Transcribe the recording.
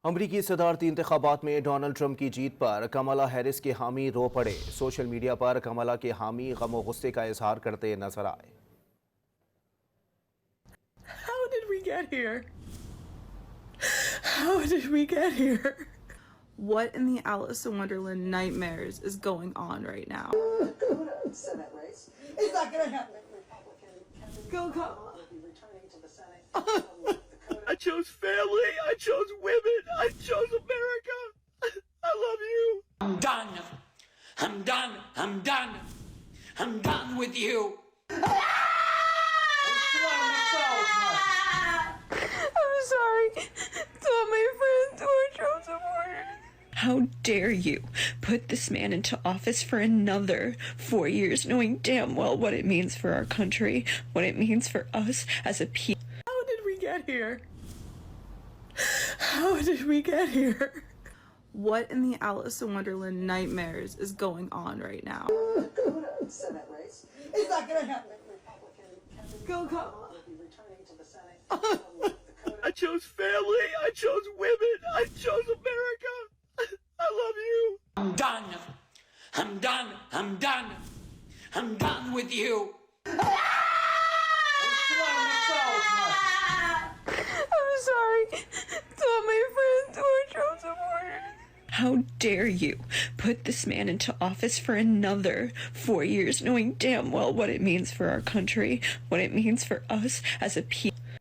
امریکی صدارتی انتخابات میں ڈونلڈ ٹرمپ کی جیت پر کاملا ہیرس کے حامی رو پڑے۔ سوشل میڈیا پر کاملا کے حامی غم و غصے کا اظہار کرتے نظر آئے۔ How did we get here? How did we get here? What in the Alice in Wonderland nightmares is going on right now? Senate race. It's not going to happen. Go, Kamala. Will be returning to the Senate. I chose family, I chose women, I chose America. I love you. I'm done. I'm done. I'm done. I'm done with you. I'm sorry to all my friends who are Trump supporters. How dare you put this man into office for another 4 years, knowing damn well what it means for our country, what it means for us as a people. How did we get here? How did we get here? What in the Alice in Wonderland nightmares is going on right now? Senate race. It's not going to happen. Go, Kamala. Will be returning to the Senate. I chose family, I chose women, I chose America. I love you. I'm done. I'm done. I'm done. I'm done with you. I'm sorry to all my friends who are Trump supporters. How dare you put this man into office for another 4 years, knowing damn well what it means for our country, what it means for us as a people.